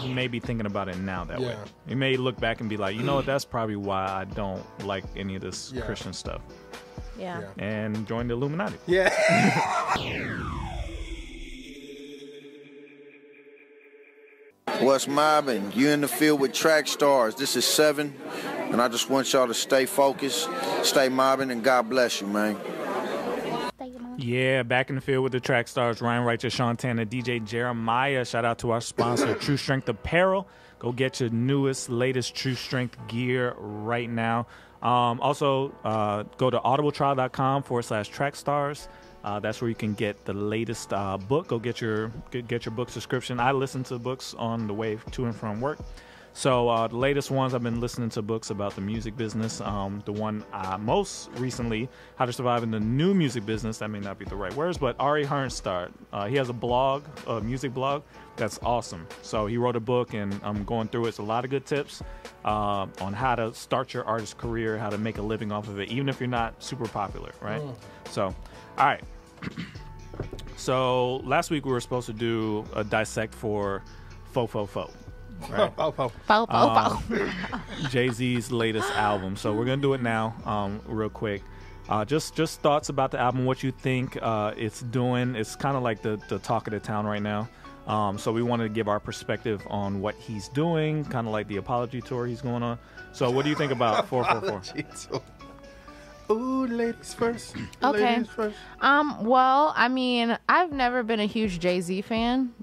he may be thinking about it now that way. He may look back and be like, you know what, that's probably why I don't like any of this Christian stuff. Yeah. And join the Illuminati. Yeah. What's mobbing? You in the field with Trackstarz. This is 7, and I just want y'all to stay focused, stay mobbing, and God bless you, man. Yeah, back in the field with the Trackstarz, Ryan Righteous, SEANTANA, DJ Jeremiah. Shout out to our sponsor, True Strength Apparel. Go get your newest, latest True Strength gear right now. Also, go to audibletrial.com/Trackstarz. That's where you can get the latest book. Go get your book subscription. I listen to books on the way to and from work. So the latest ones, I've been listening to books about the music business. The one most recently, How to Survive in the New Music Business. That may not be the right words, but Ari Hernstad. He has a blog, a music blog. That's awesome. So he wrote a book, and I'm going through it. It's a lot of good tips on how to start your artist career, how to make a living off of it, even if you're not super popular, right? So, all right. So last week we were supposed to do a dissect for Fo. Right? Jay-Z's latest album. So we're gonna do it now, real quick. Just thoughts about the album, what you think it's doing. It's kind of like the talk of the town right now. So we wanted to give our perspective on what he's doing, kind of like the apology tour he's going on. So what do you think about 444? Ooh, ladies first. Okay. Ladies first. Well, I mean, I've never been a huge Jay-Z fan.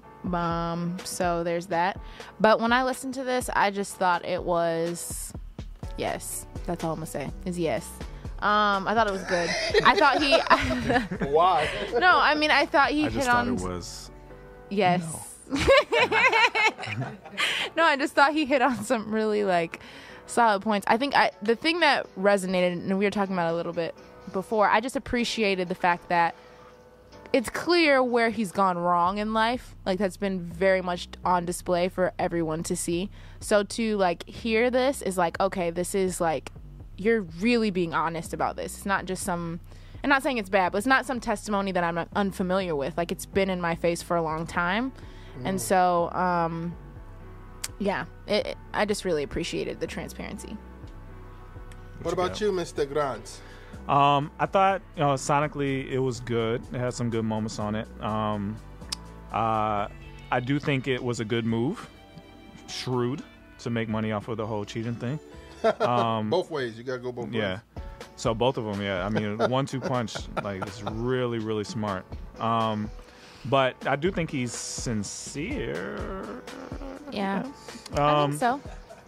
So there's that. But when I listened to this, I just thought it was yes. That's all I'm gonna say is yes. I thought it was good. I thought he Why? No, I mean I thought he hit on it was yes. No, I just thought he hit on some really like solid points. I think the thing that resonated, and we were talking about it a little bit before, I just appreciated the fact that it's clear where he's gone wrong in life. Like, that's been very much on display for everyone to see. So to, like, hear this is like, okay, this is, like, you're really being honest about this. It's not just some, I'm not saying it's bad, but it's not some testimony that I'm not unfamiliar with. Like, it's been in my face for a long time. And so, yeah, I just really appreciated the transparency. What about you, Mr. Grant? I thought, sonically it was good. It had some good moments on it. I do think it was a good move, shrewd, to make money off of the whole cheating thing. Both ways. You gotta go both ways. Yeah. So both of them, yeah. I mean, 1-2 punch, like, it's really, really smart. But I do think he's sincere. Yeah. I think so.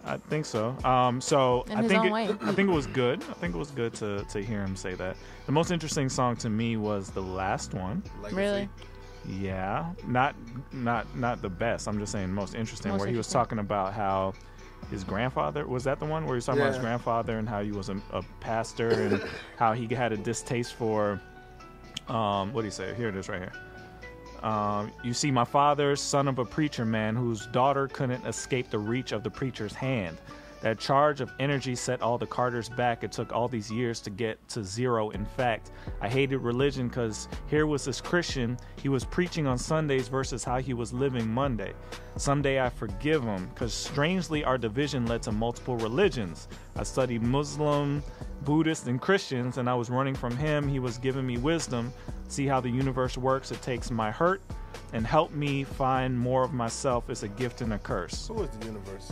I think so. So In I his think own way. I think it was good. I think it was good to hear him say that. The most interesting song to me was the last one. Legacy. Really? Yeah, not the best. I'm just saying the most interesting. Where he was talking about how his grandfather, was that the one where he was talking about his grandfather and how he was a pastor and how he had a distaste for what do you say? Here it is right here. You see, my father, son of a preacher man whose daughter couldn't escape the reach of the preacher's hand. That charge of energy set all the Carters back. It took all these years to get to zero. In fact, I hated religion because here was this Christian. He was preaching on Sundays versus how he was living Monday. Someday I forgive him because strangely our division led to multiple religions. I studied Muslim, Buddhist, and Christians, and I was running from him. He was giving me wisdom. See how the universe works. It takes my hurt and help me find more of myself. It's a gift and a curse. Who is the universe?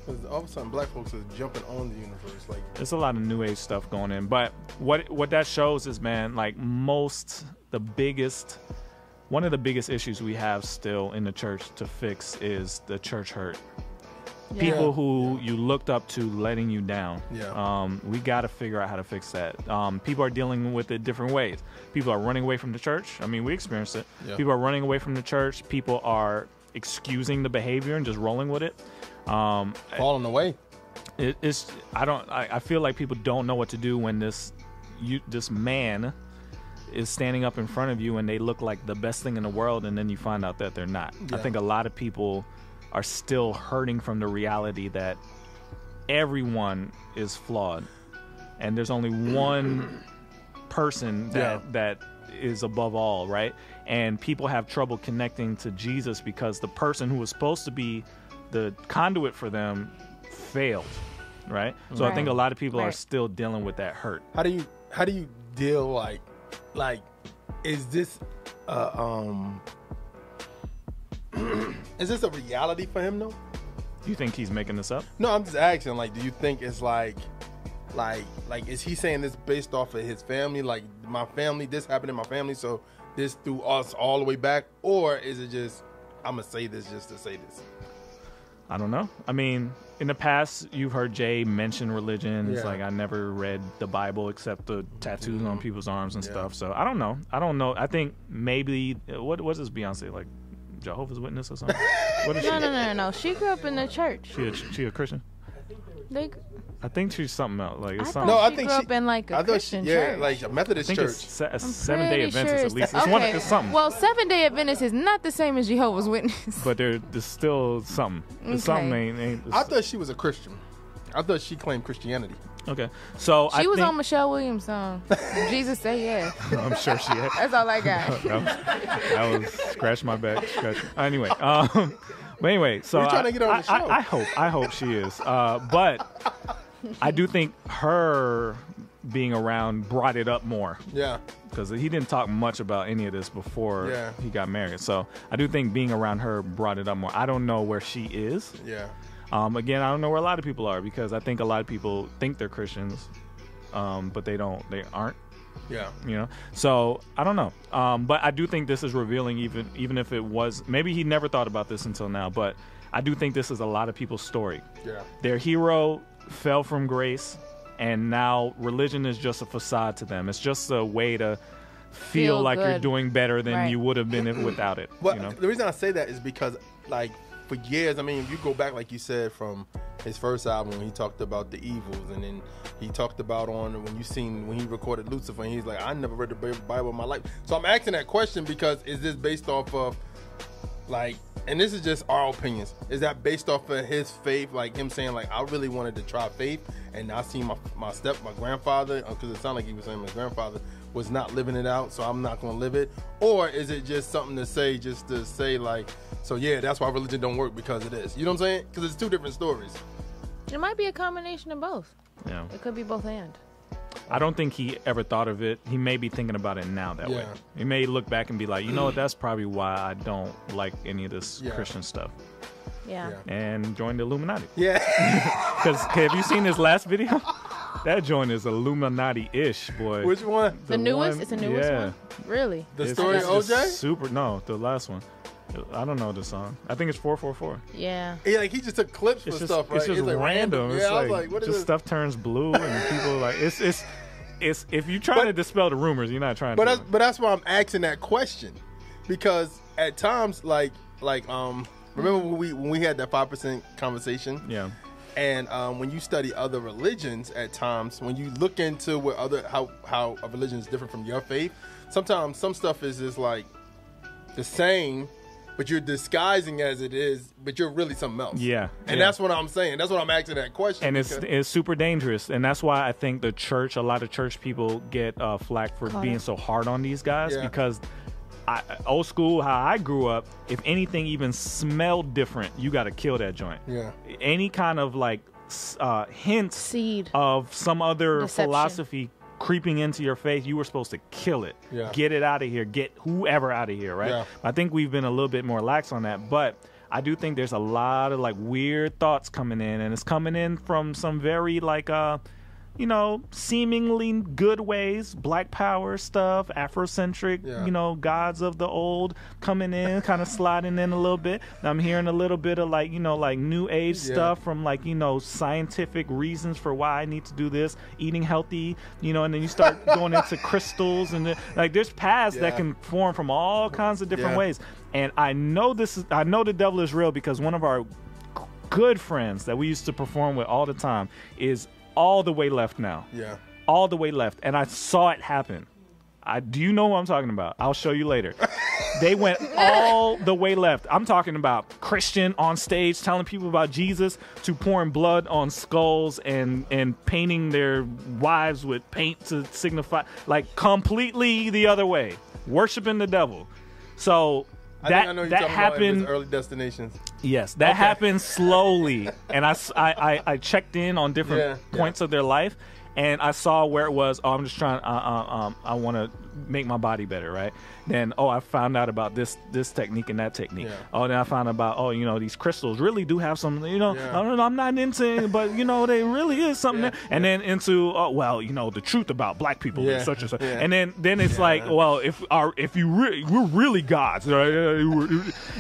Because all of a sudden black folks are jumping on the universe. Like, there's a lot of new age stuff going in. But what that shows is, man, like one of the biggest issues we have still in the church to fix is the church hurt. Yeah. People who you looked up to letting you down. Yeah. We got to figure out how to fix that. People are dealing with it different ways. People are running away from the church. I mean, we experienced it. Yeah. People are running away from the church. People are excusing the behavior and just rolling with it. Falling away. I feel like people don't know what to do when this man is standing up in front of you and they look like the best thing in the world, and then you find out that they're not. Yeah. I think a lot of people are still hurting from the reality that everyone is flawed, and there's only one person that is above all, right? And people have trouble connecting to Jesus because the person who was supposed to be the conduit for them failed, right? So I think a lot of people are still dealing with that hurt. How do you deal like is this is this a reality for him though? You think he's making this up? No, I'm just asking, like, do you think it's like is he saying this based off of his family, like my family, this happened in my family, so this threw us all the way back? Or is it just, I'm gonna say this just to say this? I don't know. I mean, in the past, you've heard Jay mention religion. It's like, I never read the Bible except the tattoos on people's arms and stuff. So I don't know. I think maybe, what does Beyonce, like, Jehovah's Witness or something? What is she? No. She grew up in the church. She a Christian? I think she's something else. Like, it's something. No, I she think grew she up in like a Christian church. Yeah, like a Methodist I think church. it's a 7-day Adventist at least. Okay. It's something. Well, 7-day Adventist is not the same as Jehovah's Witness. But there's still something. It's something ain't I thought she was a Christian. I thought she claimed Christianity. Okay. So she was on Michelle Williams' song. Jesus Say Yeah. I'm sure she had. That's all I got. that was scratch my back. Anyway, but anyway, so We're trying to get on the show. I hope she is. But I do think her being around brought it up more. Yeah. Because he didn't talk much about any of this before he got married. So I do think being around her brought it up more. I don't know where she is. Yeah. Again, I don't know where a lot of people are, because I think a lot of people think they're Christians, but they aren't. Yeah. You know, so I don't know. But I do think this is revealing, even if it was, maybe he never thought about this until now, but I do think this is a lot of people's story. Yeah. Their hero fell from grace, and now religion is just a facade to them. It's just a way to feel like you're doing better than you would have been without it. Well, you know? the reason I say that is because, like, for years, I mean, if you go back, like you said, from his first album when he talked about the evils, and then he talked about when he recorded Lucifer, and he's like, I never read the Bible in my life. So I'm asking that question because is this based off of, like, and this is just our opinions, is that based off of his faith, like him saying, like, I really wanted to try faith, and I see my grandfather, because it sounded like he was saying my grandfather was not living it out, so I'm not going to live it? Or is it just something to say, like, so yeah, that's why religion don't work, because it is. You know what I'm saying? Because it's two different stories. It might be a combination of both. Yeah. It could be both and. I don't think he ever thought of it. He may be thinking about it now that way. He may look back and be like, you know what, that's probably why I don't like any of this Christian stuff. Yeah. And join the Illuminati. Yeah. Because have you seen his last video? That joint is Illuminati-ish, boy. Which one? The newest? It's the newest one? Really? The story of OJ? Super. No, the last one. I don't know the song. I think it's 444. Yeah. Like he just took clips for stuff, right? It's just like random. It's Yeah, I was like, what is just this? stuff turns blue and people like it's if you're trying to dispel the rumors, you're not trying to. But that's why I'm asking that question, because at times, like remember when we had that 5% conversation? Yeah. And when you study other religions, at times when you look into what how a religion is different from your faith, sometimes some stuff is just like the same, but you're disguising as it is, but you're really something else. Yeah. And that's what I'm saying. That's what I'm asking that question. And it's super dangerous. And that's why I think a lot of church people get flack for being so hard on these guys, because old school, how I grew up, if anything even smelled different, you got to kill that joint. Yeah. Any kind of like seed of some other deception, philosophy creeping into your faith, you were supposed to kill it. Yeah. Get it out of here. Get whoever out of here, right? Yeah. I think we've been a little bit more lax on that, but I do think there's a lot of like weird thoughts coming in, and it's coming in from some very like seemingly good ways, Black Power stuff, Afrocentric, gods of the old coming in, kind of sliding in a little bit. I'm hearing a little bit of like New Age stuff from like, scientific reasons for why I need to do this, eating healthy, and then you start going into crystals and like there's paths that can form from all kinds of different ways. And I know the devil is real, because one of our good friends that we used to perform with all the time is all the way left now. Yeah. All the way left. And I saw it happen. Do you know what I'm talking about? I'll show you later. They went all the way left. I'm talking about Christian on stage telling people about Jesus, to pouring blood on skulls and painting their wives with paint to signify, like, completely the other way, worshiping the devil. So that happened. Early destinations. Yes, that happened slowly, and I checked in on different points of their life, and I saw where it was. Oh, I'm just trying. I want to make my body better, right? Then, I found out about this technique and that technique. Yeah. Oh, then I found out about, these crystals really do have some, I'm not into it, but, they really is something there. And then into, the truth about black people and such and such. Yeah. And then it's like, well, if we're really gods, right?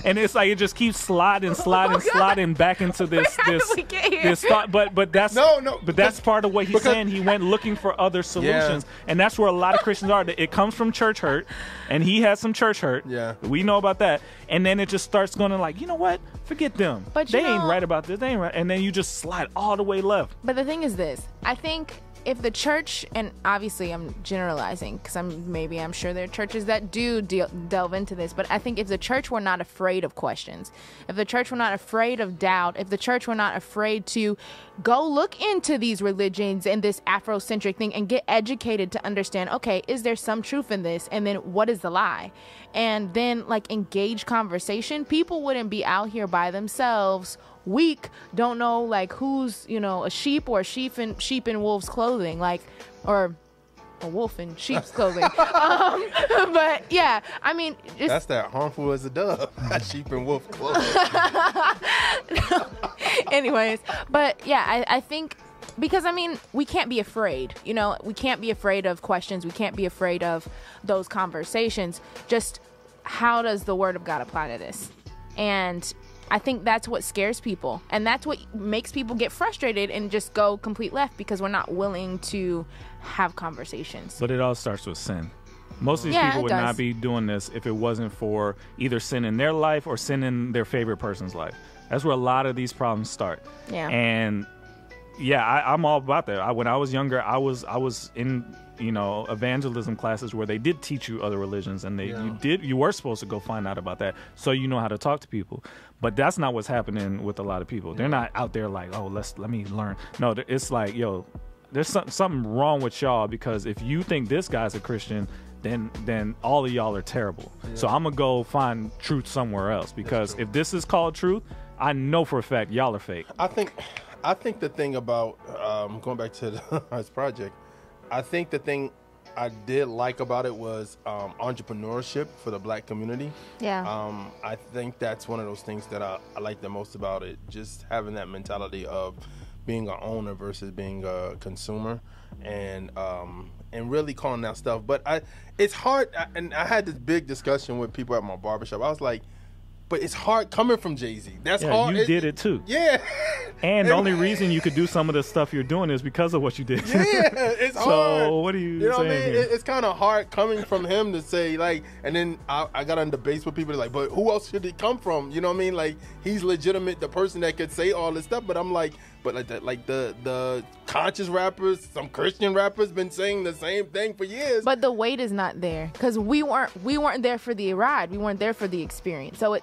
And it's like, it just keeps sliding back into this thought. But that's but that's part of what he's saying. He went looking for other solutions, and that's where a lot of Christians are. It comes from church hurt, and he has some church hurt. Yeah, we know about that. And then it just starts going to, like, you know what? Forget them. But they ain't right about this. They ain't right. And then you just slide all the way left. But the thing is this: I think if the church, and obviously I'm generalizing because I'm sure there are churches that do delve into this, but I think if the church were not afraid of questions, if the church were not afraid of doubt, if the church were not afraid to go look into these religions and this Afrocentric thing and get educated to understand, okay, is there some truth in this? And then what is the lie? And then, like, engage conversation, people wouldn't be out here by themselves, weak, don't know, like, who's, a sheep or a sheep in wolf's clothing, like, or a wolf in sheep's clothing. But yeah, I mean, that's that harmful as a dove. Sheep in wolf clothing. Anyways, but yeah, I think, because we can't be afraid, we can't be afraid of questions. We can't be afraid of those conversations. Just how does the word of God apply to this? And I think that's what scares people, and that's what makes people get frustrated and just go complete left, because we're not willing to have conversations. But it all starts with sin. Most of these people would not be doing this if it wasn't for either sin in their life or sin in their favorite person's life. That's where a lot of these problems start. Yeah. And I'm all about that. When I was younger, I was in evangelism classes where they did teach you other religions, and you were supposed to go find out about that so you know how to talk to people. But that's not what's happening with a lot of people. They're not out there like, oh, let me learn. No, it's like, yo, there's something wrong with y'all, because if you think this guy's a Christian, then all of y'all are terrible. Yeah. So I'm gonna go find truth somewhere else, because if this is called truth, I know for a fact y'all are fake. I think the thing about going back to this project, I think the thing I did like about it was entrepreneurship for the black community. Yeah. I think that's one of those things that I like the most about it. Just having that mentality of being an owner versus being a consumer, and really calling out stuff. But it's hard, and I had this big discussion with people at my barbershop. I was like, but it's hard coming from Jay-Z. That's hard. You did it too. Yeah. And the only reason you could do some of the stuff you're doing is because of what you did. Yeah, it's hard. So what are you saying? What I mean? It's kind of hard coming from him to say, like, and then I got on debates with people like, but who else should it come from? You know what I mean? Like, he's legitimate, the person that could say all this stuff, but I'm like, but the conscious rappers, some Christian rappers been saying the same thing for years. But the weight is not there, because we weren't there for the ride. We weren't there for the experience. So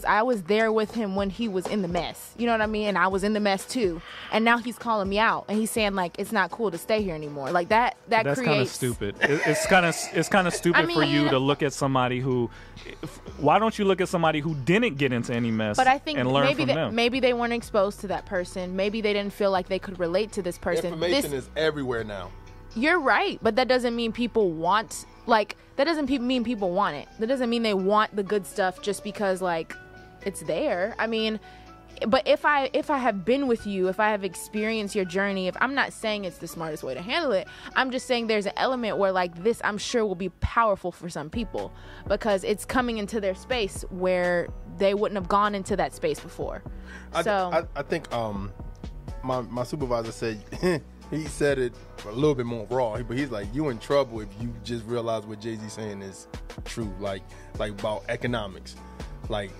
I was there with him when he was in the mess. You know what I mean? And I was in the mess too. And now he's calling me out, and he's saying, like, it's not cool to stay here anymore. Like that's kind of stupid. It's kind of stupid for you to look at somebody who. Why don't you look at somebody who didn't get into any mess? But I think and learn from them? Maybe they weren't exposed to that person. Maybe they didn't feel like they could relate to this person. Information is everywhere now. You're right, but that doesn't mean people want. Like, that doesn't mean people want it. That doesn't mean they want the good stuff just because, like, it's there. I mean, but if I have been with you, if I have experienced your journey, if I'm not saying it's the smartest way to handle it, I'm just saying there's an element where, like, this, I'm sure, will be powerful for some people, because it's coming into their space where they wouldn't have gone into that space before. I think my supervisor said. He said it a little bit more raw, but he's like, you in trouble if you just realize what Jay-Z's saying is true, like about economics, like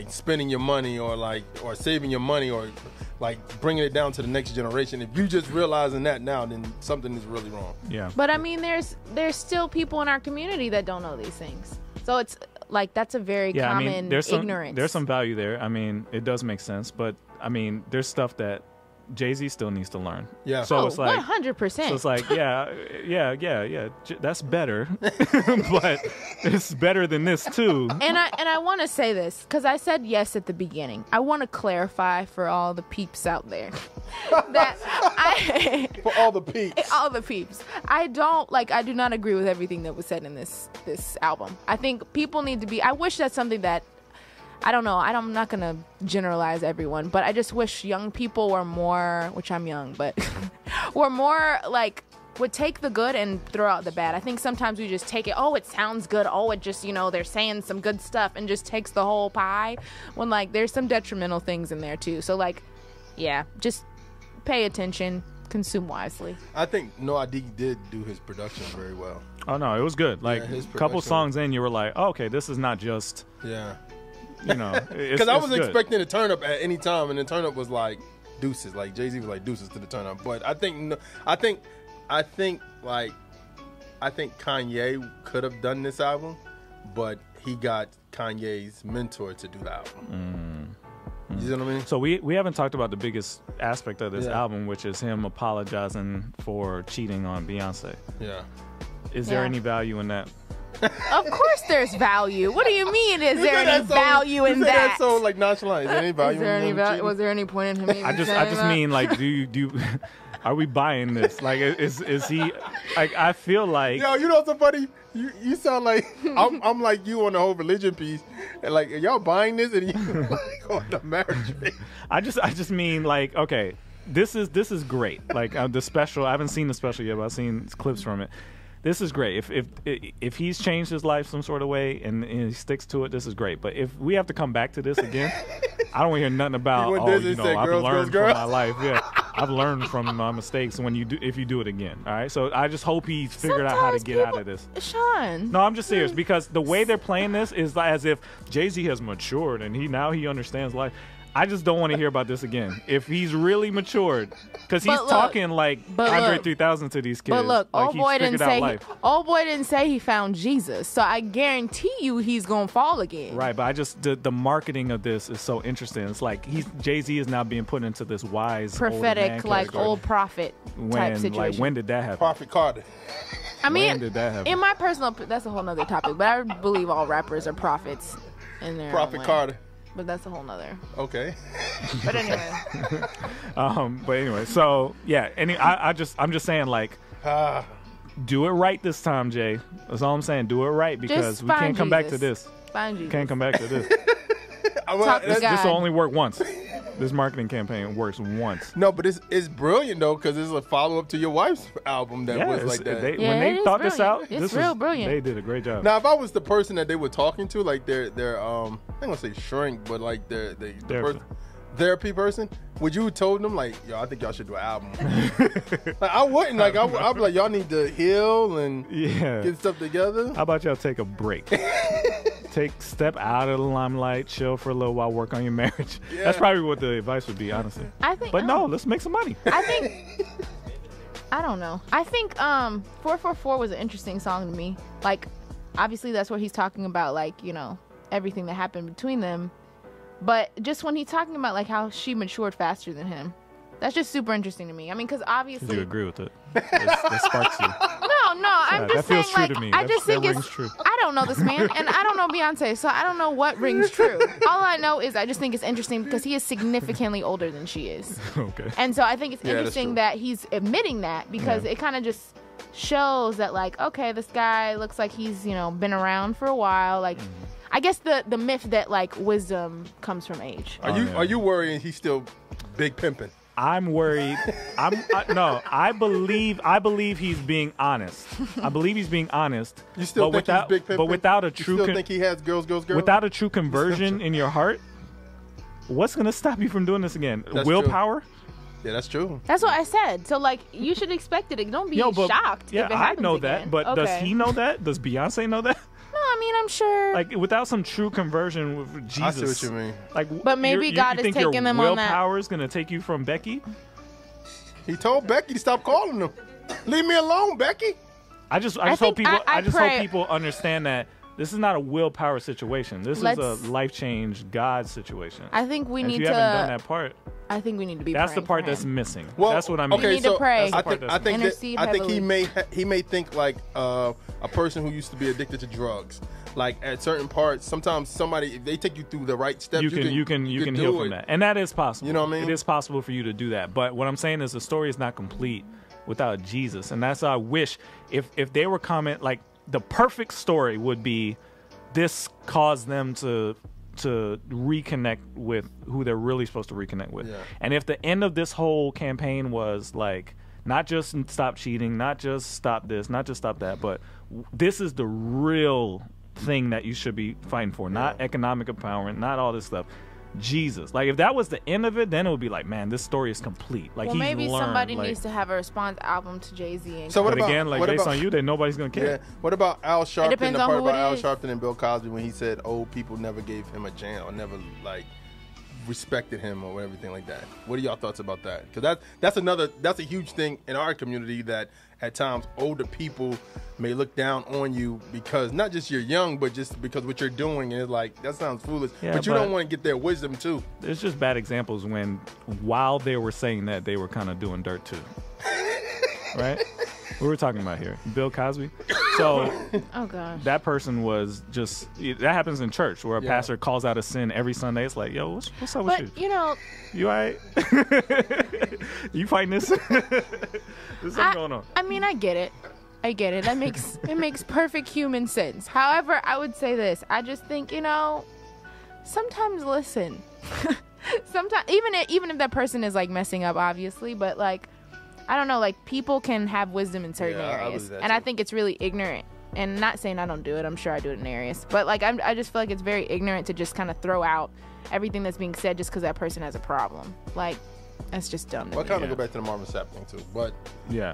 spending your money or saving your money or like bringing it down to the next generation. If you just realizing that now, then something is really wrong. Yeah. But I mean, there's still people in our community that don't know these things. So it's like that's a very common I mean, there's ignorance. some value there. I mean, it does make sense, but I mean, there's stuff that Jay-Z still needs to learn. Yeah. So it's like 100%. So it's like, that's better, but it's better than this too. And I want to say this because I said yes at the beginning. I want to clarify for all the peeps out there that for all the peeps. All the peeps. I do not agree with everything that was said in this album. I think people need to be. I wish that's something that. I don't know. I'm not going to generalize everyone, but I just wish young people were more, which I'm young, but were more like, would take the good and throw out the bad. I think sometimes we just take it, oh, it sounds good. Oh, it just, they're saying some good stuff and just takes the whole pie when like there's some detrimental things in there too. So like, yeah, just pay attention, consume wisely. I think No ID did do his production very well. Oh, no, it was good. Like a couple songs in, you were like, oh, okay, this is not just. Yeah. Because I was expecting a turn up at any time, and the turn up was like deuces. Like Jay-Z was like deuces to the turn up. But I think Kanye could have done this album, but he got Kanye's mentor to do the album. You know what I mean? So we haven't talked about the biggest aspect of this album, which is him apologizing for cheating on Beyonce. Yeah. Is there any value in that? Of course there's value. What do you mean? Is there any value in that? So like nonchalant. Is there any value in that? Was there any point in him? I just mean like, do you are we buying this? Like, is he like? I feel like you know what's so funny? You sound like I'm like you on the whole religion piece, and like are y'all buying this and you like on the marriage piece. I just mean like, okay, this is great. Like the special. I haven't seen the special yet, but I've seen clips from it. This is great. If he's changed his life some sort of way and he sticks to it, this is great. But if we have to come back to this again, I don't want to hear nothing about I've learned from my life. Yeah, I've learned from my mistakes. If you do it again, all right. So I just hope he's figured out how to get out of this. Sean. No, I'm just serious because the way they're playing this is as if Jay-Z has matured and he understands life. I just don't want to hear about this again. If he's really matured, because he's talking like Andre 3000 to these kids. But look, like old boy didn't say he found Jesus. So I guarantee you he's gonna fall again. Right, but I just the marketing of this is so interesting. It's like Jay-Z is now being put into this wise, prophetic, like old prophet type situation. Like when did that happen? Prophet Carter. I mean, when did that happen? In my personal, that's a whole nother topic. But I believe all rappers are prophets in their Prophet Carter. But that's a whole nother. Okay. But anyway. So yeah. I'm just saying like, do it right this time, Jay. That's all I'm saying. Do it right because we can't come back to this. Find Jesus. Can't come back to this. This will only work once. This marketing campaign works once. No, but it's brilliant though because it's a follow up to your wife's album that was like that. When they thought this out, it's real brilliant. They did a great job. Now, if I was the person that they were talking to, like their I'm gonna say shrink, but like their therapy person, would you have told them like, yo, I think y'all should do an album? Like I wouldn't. Like I'd be like, y'all need to heal and get stuff together. How about y'all take a break? Step out of the limelight, chill for a little while, work on your marriage. Yeah. That's probably what the advice would be, honestly. Let's make some money. I don't know. I think 444 was an interesting song to me. Like, obviously that's where he's talking about like, everything that happened between them. But just when he's talking about like how she matured faster than him, that's just super interesting to me. I mean, because obviously you agree with it. That sparks you. No, I'm just saying like I just think it's true. I don't know this man and I don't know Beyonce, so I don't know what rings true. All I know is I just think it's interesting because he is significantly older than she is. Okay. And so I think it's interesting that he's admitting that because it kind of just shows that like, okay, this guy looks like he's, been around for a while. Like I guess the myth that like wisdom comes from age. Are you worrying he's still big pimping? I'm worried. I believe he's being honest. I believe he's being honest. You still think he's big pimping? But without a true, you still think he has girls. Without a true conversion in your heart, what's gonna stop you from doing this again? That's willpower. True. Yeah, that's true. That's what I said. So like, you should expect it. Don't be shocked. Yeah, if it happens I know again. that. But does he know that? Does Beyonce know that? No, I mean, I'm sure. Like, without some true conversion with Jesus. I see what you mean. Like, but maybe God is taking them on that. Your willpower is going to take you from Becky? He told Becky to stop calling him. Leave me alone, Becky. I just hope people understand that This is not a willpower situation. This is a life change God situation. I think we need if you to. haven't done that part, I think we need to be. That's the part that's missing. Well, that's what I mean. We need to pray. I think he may think like a person who used to be addicted to drugs. Like at certain parts, sometimes somebody, if they take you through the right steps, you can heal from that, and that is possible. You know what I mean? It is possible for you to do that. But what I'm saying is the story is not complete without Jesus, and that's why I wish if they were like the perfect story would be this caused them to reconnect with who they're really supposed to reconnect with. Yeah. And if the end of this whole campaign was like not just stop cheating, not just stop this, not just stop that, but this is the real thing that you should be fighting for, not economic empowerment, not all this stuff. Jesus, like if that was the end of it, then it would be like, man, this story is complete. Like, well, maybe learned, somebody needs to have a response album to Jay-Z. So what but about, again, like based on you, then nobody's gonna care. Yeah. What about Al Sharpton? It depends the on part who about Al it is. Sharpton and Bill Cosby when he said old people never gave him a chance or never like respected him or everything like that. What are y'all thoughts about that? Because that's a huge thing in our community that at times older people may look down on you because not just you're young, but just because what you're doing, and it's like that sounds foolish. Yeah, but you don't want to get their wisdom too. There's just bad examples when while they were saying that, they were kind of doing dirt too. Right? What were we talking about here? Bill Cosby? So oh gosh, that person was just, that happens in church where a pastor calls out a sin every Sunday. It's like, yo, what's up with you? But, you know. You all right? You fighting this? There's something going on. I mean, I get it. That makes perfect human sense. However, I would say this. I just think, sometimes listen. Sometimes, even if that person is like messing up, obviously, but like, I don't know, like people can have wisdom in certain areas, and I think it's really ignorant. And not saying I don't do it, I'm sure I do it in areas, but like I just feel like it's very ignorant to just kind of throw out everything that's being said just because that person has a problem. Like that's just dumb. Well, I kind of go back to the Marvin Sapp thing too, but yeah.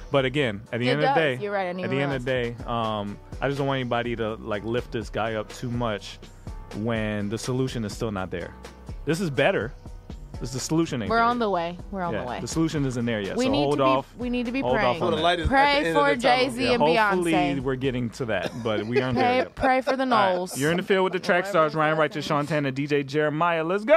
But again, at the end of the day, you're right. At the end of the day, I just don't want anybody to like lift this guy up too much when the solution is still not there. This is better. This is the solution. We're on the way. The solution isn't there yet. We need to be praying. Pray for Jay-Z and Beyonce. Hopefully, we're getting to that, but we aren't there yet. Pray for the Knowles. Right. You're in the field with the Trackstarz, Ryan Righteous, SEANTANA, DJ Jeremiah. Let's go.